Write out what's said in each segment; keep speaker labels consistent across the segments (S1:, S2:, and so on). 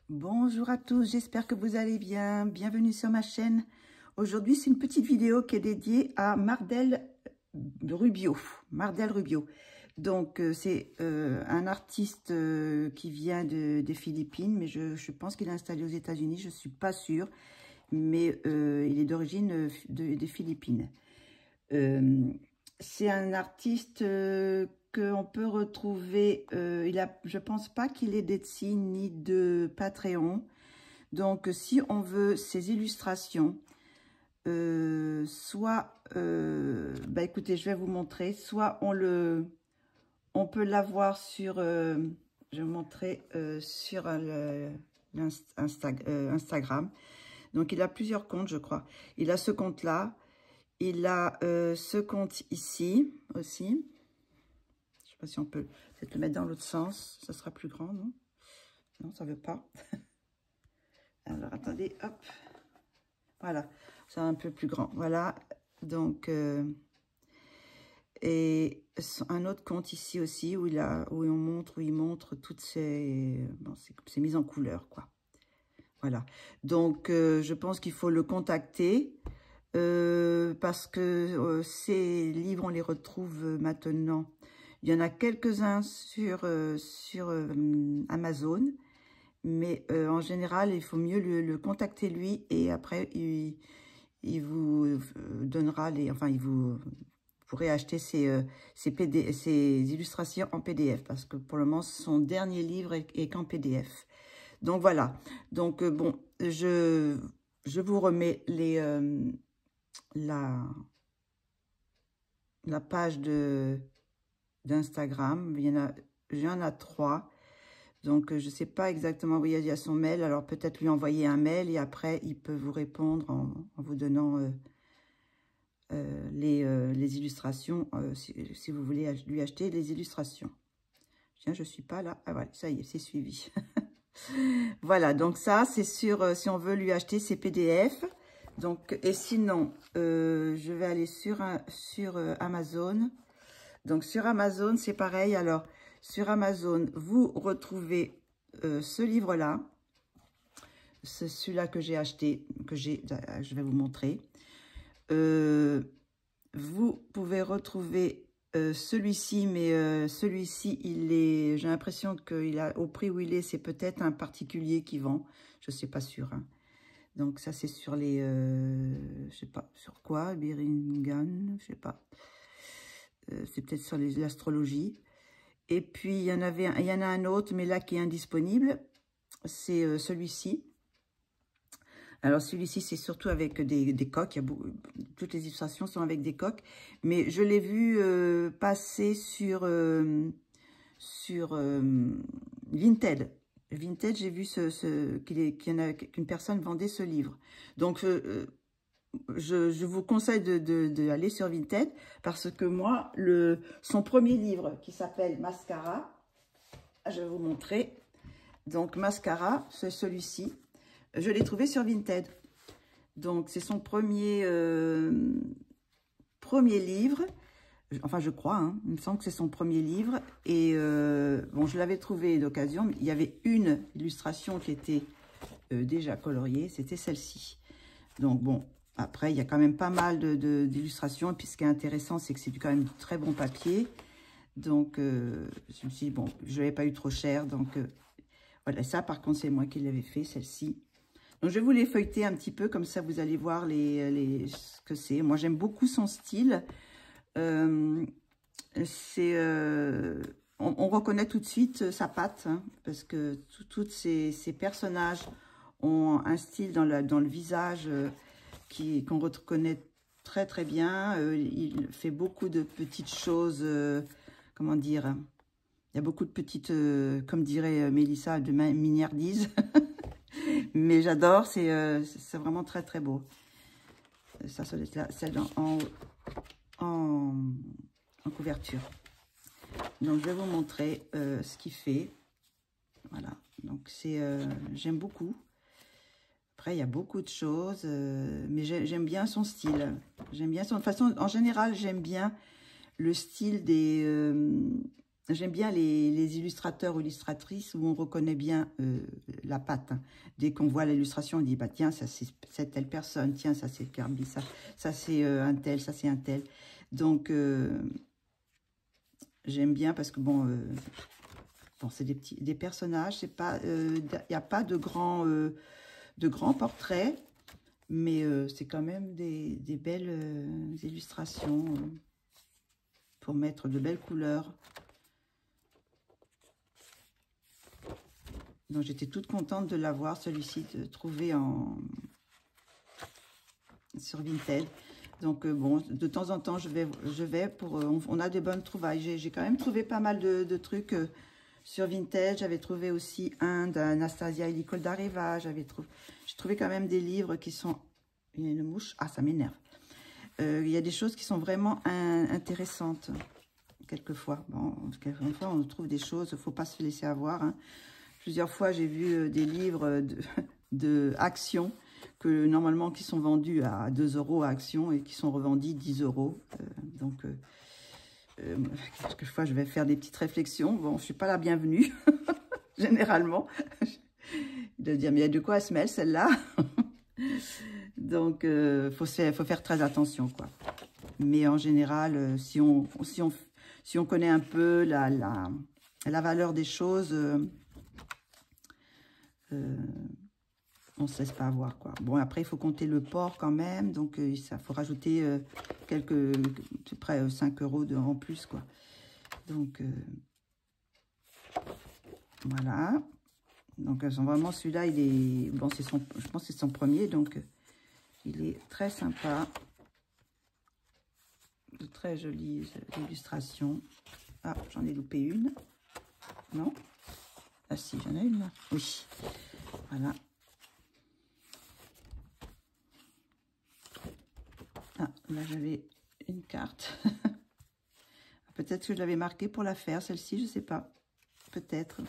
S1: Bonjour à tous, j'espère que vous allez bien. Bienvenue sur ma chaîne. Aujourd'hui, c'est une petite vidéo qui est dédiée à Mardel Rubio. Mardel Rubio. Donc, c'est un artiste qui vient des Philippines, mais je pense qu'il est installé aux États-Unis, je ne suis pas sûre, mais il est d'origine des Philippines. C'est un artiste qu'on peut retrouver, je pense pas qu'il ait d'Etsy ni de Patreon. Donc, si on veut ces illustrations, soit, écoutez, je vais vous montrer, soit on peut l'avoir sur, je vais vous montrer sur Instagram. Donc, il a plusieurs comptes, je crois. Il a ce compte-là. Il a ce compte ici aussi. Je ne sais pas si on peut peut-être le mettre dans l'autre sens. Ça sera plus grand, non? Non, ça ne veut pas. Alors, attendez, hop. Voilà, c'est un peu plus grand. Voilà, donc, et un autre compte ici aussi où il montre toutes ces, c'est mis en couleur, quoi. Voilà, donc je pense qu'il faut le contacter. Parce que ces livres, on les retrouve maintenant. Il y en a quelques-uns sur Amazon, mais en général, il faut mieux le contacter lui et après, il vous donnera vous pourrez acheter ces illustrations en PDF parce que pour le moment, son dernier livre est qu'en PDF. Donc voilà, donc bon, je vous remets la page d'Instagram. Il y en a 3. Donc, je ne sais pas exactement où il y a son mail. Alors, peut-être lui envoyer un mail et après, il peut vous répondre en vous donnant les illustrations, si vous voulez lui acheter les illustrations. Tiens, je ne suis pas là. Ah, voilà, ça y est, c'est suivi. Voilà, donc ça, c'est sûr, si on veut lui acheter ses PDF. Donc, et sinon, je vais aller sur Amazon. Donc, sur Amazon, c'est pareil. Alors, sur Amazon, vous retrouvez ce livre-là. C'est celui-là que j'ai acheté, je vais vous montrer. Vous pouvez retrouver celui-ci, mais celui-ci, j'ai l'impression au prix où il est, c'est peut-être un particulier qui vend. Je ne suis pas sûre, hein. Donc, ça, c'est sur les... je sais pas, sur quoi? Beringan, je sais pas. C'est peut-être sur l'astrologie. Et puis, il y en a un autre, mais là, qui est indisponible. C'est celui-ci. Alors, celui-ci, c'est surtout avec des coques. Toutes les illustrations sont avec des coques. Mais je l'ai vu passer sur Vinted. Vinted, j'ai vu qu'une personne vendait ce livre. Donc, je vous conseille d'aller sur Vinted parce que moi, son premier livre qui s'appelle Mascara, je vais vous montrer. Donc, Mascara, c'est celui-ci. Je l'ai trouvé sur Vinted. Donc, c'est son premier livre. Enfin, je crois, hein, il me semble que c'est son premier livre. Et bon, je l'avais trouvé d'occasion. Il y avait une illustration qui était déjà coloriée. C'était celle-ci. Donc, bon, après, il y a quand même pas mal d'illustrations. Et puis, ce qui est intéressant, c'est que c'est quand même du très bon papier. Donc, je me suis dit, bon, je ne l'avais pas eu trop cher. Donc, voilà, ça, par contre, c'est moi qui l'avais fait, celle-ci. Donc, je vais vous les feuilleter un petit peu. Comme ça, vous allez voir ce que c'est. Moi, j'aime beaucoup son style. On reconnaît tout de suite sa patte, hein, parce que tous ces personnages ont un style dans le visage qu'on reconnaît très très bien. Il fait beaucoup de petites choses, comment dire, il y a beaucoup de petites, comme dirait Mélissa, de mignardises. Mais j'adore, c'est vraiment très très beau. Ça doit être là, celle en couverture. Donc, je vais vous montrer ce qu'il fait. Voilà. Donc, j'aime beaucoup. Après, il y a beaucoup de choses. Mais j'aime bien son style. J'aime bien son... De toute façon, en général, j'aime bien le style des J'aime bien les illustrateurs ou illustratrices où on reconnaît bien la patte. Hein. Dès qu'on voit l'illustration, on dit, bah tiens, ça c'est telle personne, tiens, ça c'est Kirby, ça c'est un tel, ça c'est un tel. Donc, j'aime bien parce que, bon, c'est des personnages, c'est pas, il n'y a pas de grands portraits, mais c'est quand même des belles illustrations pour mettre de belles couleurs. Donc, j'étais toute contente de l'avoir, celui-ci, de trouver sur Vinted. Donc, bon, de temps en temps, je vais pour... on a des bonnes trouvailles. J'ai quand même trouvé pas mal de trucs sur Vinted. J'avais trouvé aussi un d'Anastasia Elicol d'Areva. J'ai trouvé quand même des livres qui sont... Il y a une mouche. Ah, ça m'énerve. Il y a des choses qui sont vraiment intéressantes, quelquefois. Bon, quelquefois, on trouve des choses, il ne faut pas se laisser avoir, hein. Plusieurs fois, j'ai vu des livres de Action que normalement qui sont vendus à 2 € à Action et qui sont revendus 10 €. Donc, quelquefois, je vais faire des petites réflexions. Bon, je ne suis pas la bienvenue, généralement. De dire, mais il y a de quoi elle se mêle, celle-là. Donc, faut faire très attention, quoi. Mais en général, si on connaît un peu la valeur des choses... on ne se laisse pas avoir, quoi. Bon, après, il faut compter le port quand même. Donc, ça faut rajouter près 5 € en plus, quoi. Donc, voilà. Donc, vraiment, celui-là, il est... Bon, je pense que c'est son premier. Donc, il est très sympa. De très jolies illustrations. Ah, j'en ai loupé une. Non? Ah si, j'en ai une là. Oui. Voilà. Ah, là j'avais une carte. Peut-être que je l'avais marquée pour la faire, celle-ci, je ne sais pas. Peut-être.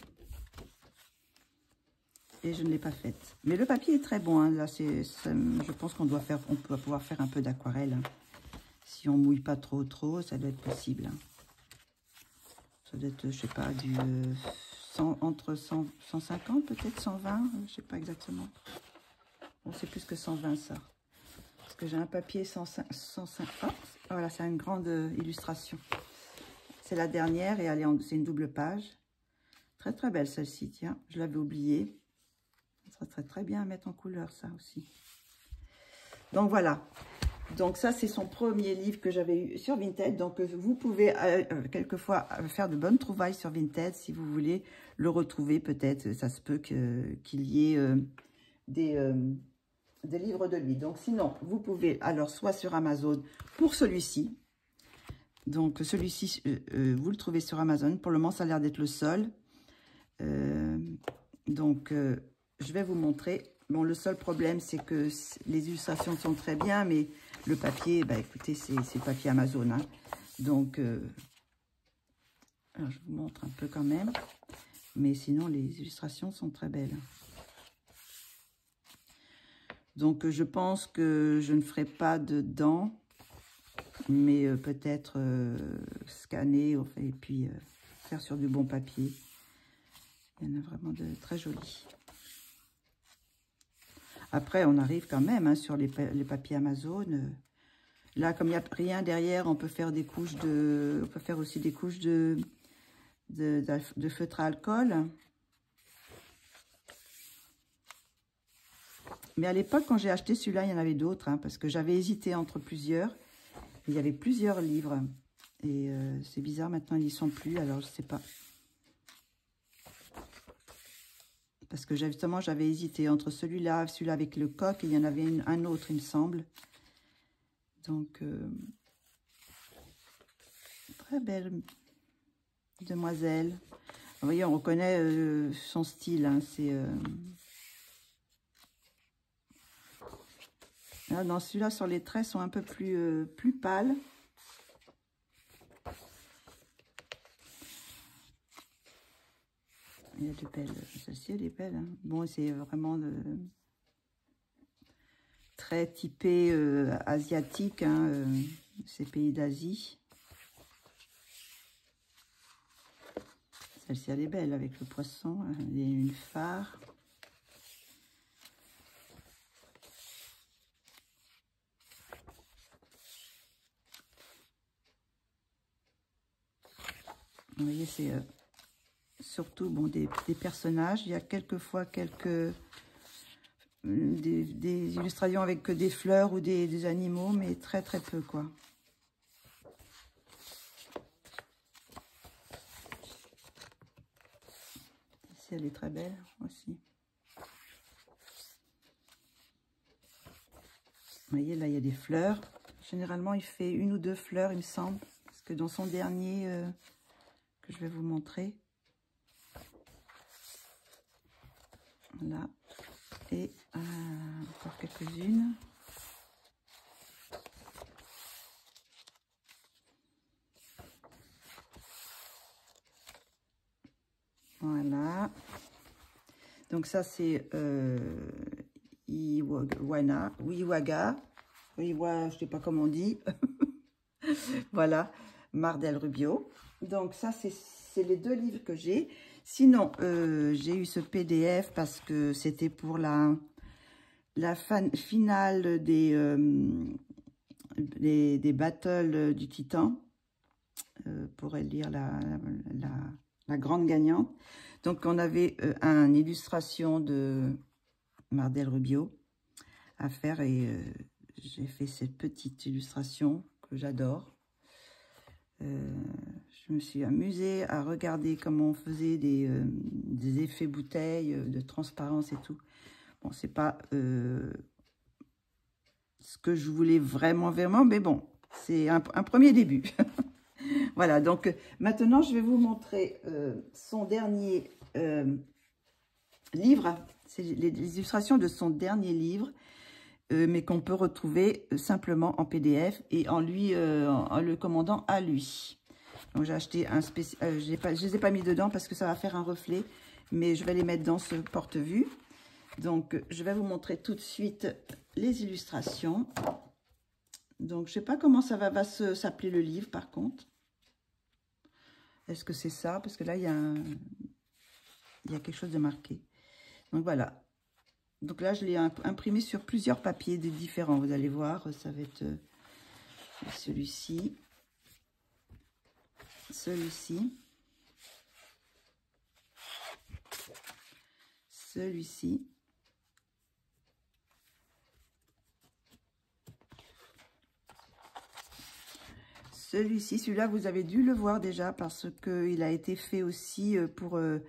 S1: Et je ne l'ai pas faite. Mais le papier est très bon. Hein. Là, je pense qu'on peut pouvoir faire un peu d'aquarelle. Hein. Si on mouille pas trop, ça doit être possible. Hein. Ça doit être, je sais pas, du... entre 150, peut-être 120, je ne sais pas exactement. Bon, c'est plus que 120, ça. Parce que j'ai un papier 105. Oh, voilà, c'est une grande illustration. C'est la dernière et c'est une double page. Très, très belle, celle-ci, tiens. Je l'avais oubliée. Ça serait très bien à mettre en couleur, ça aussi. Donc, voilà. Donc, ça, c'est son premier livre que j'avais eu sur Vinted. Donc, vous pouvez quelquefois faire de bonnes trouvailles sur Vinted si vous voulez le retrouver. Peut-être, ça se peut qu'il y ait des livres de lui. Donc, sinon, vous pouvez, alors, soit sur Amazon pour celui-ci. Donc, celui-ci, vous le trouvez sur Amazon. Pour le moment, ça a l'air d'être le seul. Donc, je vais vous montrer. Bon, le seul problème, c'est que les illustrations sont très bien, mais le papier, bah, écoutez, c'est le papier Amazon. Hein. Donc, alors je vous montre un peu quand même. Mais sinon, les illustrations sont très belles. Donc, je pense que je ne ferai pas dedans, mais peut-être scanner et puis faire sur du bon papier. Il y en a vraiment de très jolis. Après, on arrive quand même hein, sur les papiers Amazon. Là, comme il n'y a rien derrière, on peut faire des couches on peut faire aussi des couches de feutre à alcool. Mais à l'époque, quand j'ai acheté celui-là, il y en avait d'autres, hein, parce que j'avais hésité entre plusieurs. Il y avait plusieurs livres. Et c'est bizarre, maintenant, ils n'y sont plus, alors je ne sais pas. Parce que justement, j'avais hésité entre celui-là avec le coq, et il y en avait un autre, il me semble. Donc, très belle demoiselle. Vous voyez, on reconnaît son style. Hein, c'est... Là, dans celui-là, sur les traits, sont un peu plus pâles. Il y a de belles. Celle-ci, elle est belle. Hein. Bon, c'est vraiment très typé asiatique, hein, ces pays d'Asie. Celle-ci, elle est belle avec le poisson. Il y a une phare. Vous voyez, c'est surtout bon, des personnages. Il y a quelquefois des illustrations avec des fleurs ou des animaux, mais très très peu, quoi. Ici, elle est très belle aussi. Vous voyez, là, il y a des fleurs. Généralement, il fait 1 ou 2 fleurs, il me semble. Parce que dans son dernier, que je vais vous montrer. Voilà. Et encore quelques-unes. Voilà. Donc ça, c'est Iwaga. Je sais pas comment on dit. Voilà, Mar del Rubio. Donc ça, c'est les 2 livres que j'ai. Sinon, j'ai eu ce PDF parce que c'était pour la finale des battles du Titan. Pour élire la grande gagnante. Donc, on avait une illustration de Mar del Rubio à faire et j'ai fait cette petite illustration que j'adore. Je me suis amusée à regarder comment on faisait des effets bouteilles, de transparence et tout. Bon, c'est pas ce que je voulais vraiment, mais bon, c'est un premier début. Voilà, donc maintenant, je vais vous montrer son dernier livre. C'est les illustrations de son dernier livre, mais qu'on peut retrouver simplement en PDF et en le commandant à lui. Donc, j'ai acheté un spécial. Je ne les ai pas mis dedans parce que ça va faire un reflet, mais je vais les mettre dans ce porte-vue. Donc, je vais vous montrer tout de suite les illustrations. Donc, je ne sais pas comment ça va s'appeler le livre, par contre. Est-ce que c'est ça? Parce que là, il y a quelque chose de marqué. Donc, voilà. Donc là, je l'ai imprimé sur plusieurs papiers différents. Vous allez voir, ça va être celui-ci. Celui-ci. Celui-ci. Celui-ci, celui-là, vous avez dû le voir déjà parce qu'il a été fait aussi pour... je ne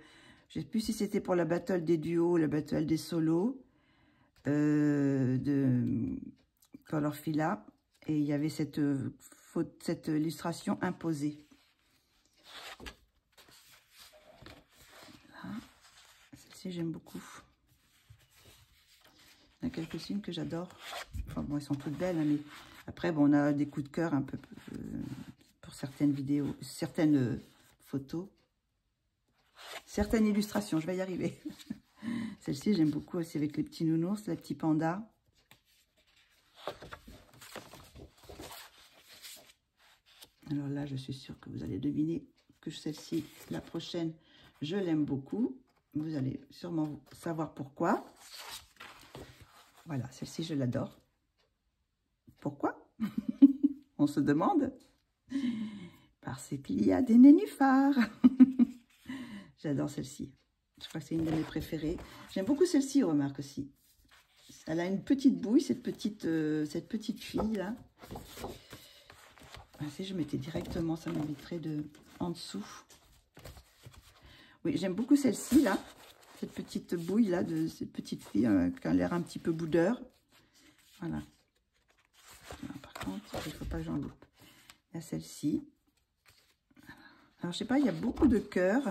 S1: sais plus si c'était pour la battle des duos, la battle des solos de Colorfila. Et il y avait cette illustration imposée. Celle-ci, j'aime beaucoup. Il y en a quelques-unes que j'adore. Enfin bon, elles sont toutes belles, hein, mais après, bon, on a des coups de cœur un peu pour certaines vidéos, certaines photos, certaines illustrations. Je vais y arriver. Celle-ci, j'aime beaucoup aussi avec les petits nounours, les petits pandas. Alors là, je suis sûre que vous allez deviner que celle-ci, la prochaine, je l'aime beaucoup. Vous allez sûrement savoir pourquoi. Voilà, celle-ci, je l'adore. Pourquoi? On se demande. Parce qu'il y a des nénuphars. J'adore celle-ci. Je crois que c'est une de mes préférées. J'aime beaucoup celle-ci, remarque aussi. Elle a une petite bouille, cette petite fille-là. Ah, si je mettais directement, ça me mettrait en dessous. Oui, j'aime beaucoup celle-ci, là. Cette petite bouille-là, de cette petite fille qui a l'air un petit peu boudeur. Voilà. Par contre, il ne faut pas que j'en loupe. Il y a celle-ci. Alors, je sais pas, il y a beaucoup de cœurs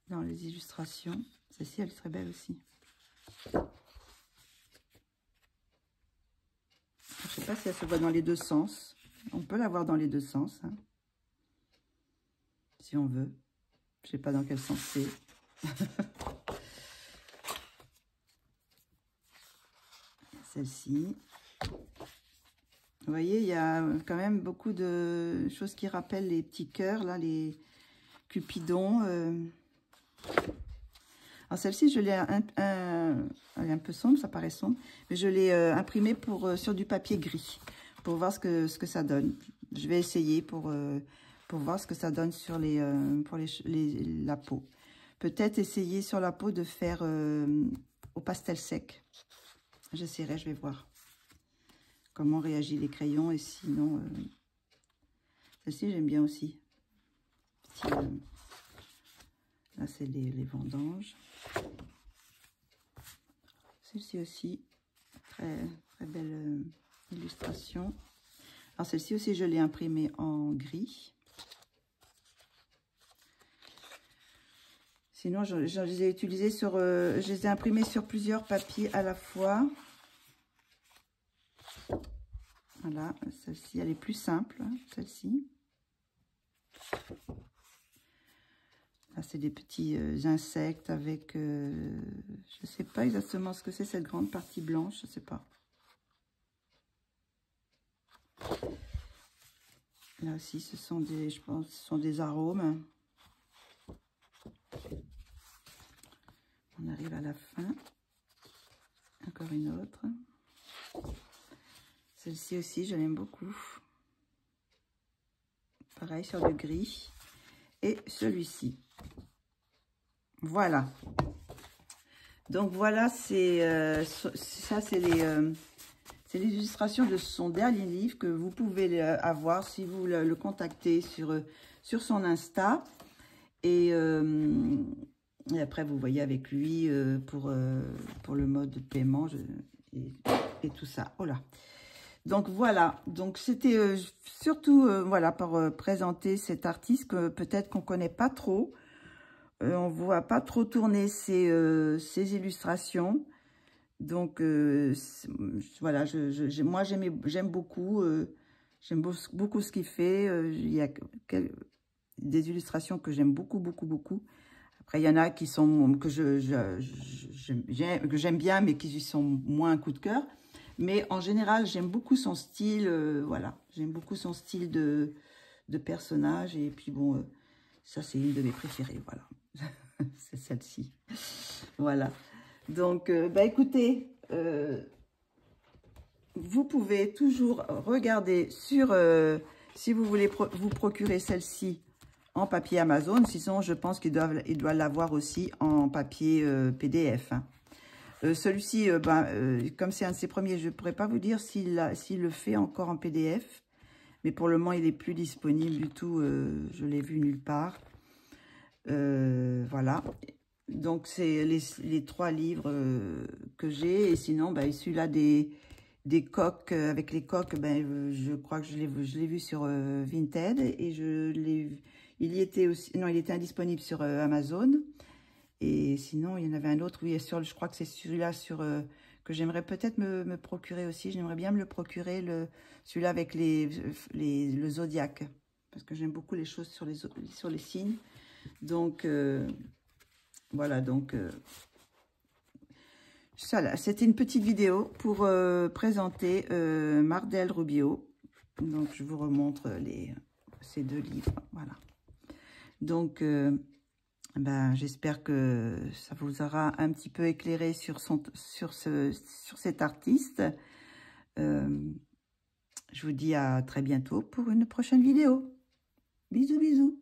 S1: dans les illustrations. Celle-ci, elle est très belle aussi. Je sais pas si elle se voit dans les 2 sens. On peut la voir dans les 2 sens, hein, si on veut. Je sais pas dans quel sens c'est. Celle-ci. Vous voyez, il y a quand même beaucoup de choses qui rappellent les petits cœurs, là, les cupidons. Alors celle-ci, je l'ai elle est un peu sombre, ça paraît sombre, mais je l'ai imprimée sur du papier gris, pour voir ce que ça donne. Je vais essayer pour voir ce que ça donne sur la peau. Peut-être essayer sur la peau de faire au pastel sec. J'essaierai, je vais voir comment réagissent les crayons. Et sinon, celle-ci, j'aime bien aussi. Là, c'est les vendanges. Celle-ci aussi, très, très belle illustration. Alors, celle-ci aussi, je l'ai imprimée en gris. Sinon, je les ai utilisées je les ai imprimées sur plusieurs papiers à la fois. Voilà, celle-ci, elle est plus simple, celle-ci. Là, c'est des petits insectes avec, je ne sais pas exactement ce que c'est, cette grande partie blanche, je ne sais pas. Là aussi, ce sont je pense, ce sont des arômes. On arrive à la fin. Encore une autre. Celle-ci aussi, je l'aime beaucoup. Pareil, sur le gris. Et celui-ci. Voilà. Donc, voilà, ça, c'est les illustrations de son dernier livre que vous pouvez avoir si vous le contactez sur son Insta. Et après, vous voyez avec lui pour le mode de paiement et tout ça. Oh là. Donc, voilà. Donc, c'était surtout voilà, pour présenter cet artiste que peut-être qu'on ne connaît pas trop. On ne voit pas trop tourner ses illustrations. Donc, voilà, moi, j'aime beaucoup. J'aime beaucoup ce qu'il fait. Il y a des illustrations que j'aime beaucoup, beaucoup, beaucoup. Après, il y en a qui sont que j'aime bien, mais qui sont moins un coup de cœur. Mais en général, j'aime beaucoup son style. Voilà, j'aime beaucoup son style de personnage. Et puis, bon, ça, c'est une de mes préférées. Voilà, c'est celle-ci. Voilà. Donc, bah, écoutez, vous pouvez toujours regarder si vous voulez vous procurer celle-ci en papier Amazon. Sinon, je pense qu'il doit l'avoir aussi en papier PDF. Hein. Celui-ci, comme c'est un de ses premiers, je ne pourrais pas vous dire s'il le fait encore en PDF. Mais pour le moment, il n'est plus disponible du tout. Je l'ai vu nulle part. Voilà. Donc, c'est les 3 livres que j'ai. Et sinon, celui-là des coques, avec les coques, je crois que je l'ai vu sur Vinted. Et il y était aussi, non, il était indisponible sur Amazon. Et sinon, il y en avait un autre, oui, je crois que c'est celui-là que j'aimerais peut-être me procurer aussi. J'aimerais bien me le procurer, celui-là avec le zodiaque. Parce que j'aime beaucoup les choses sur les signes. Donc, voilà, donc, c'était une petite vidéo pour présenter Mardel Rubio. Donc, je vous remontre ces 2 livres, voilà. Donc, j'espère que ça vous aura un petit peu éclairé sur cet artiste. Je vous dis à très bientôt pour une prochaine vidéo. Bisous, bisous.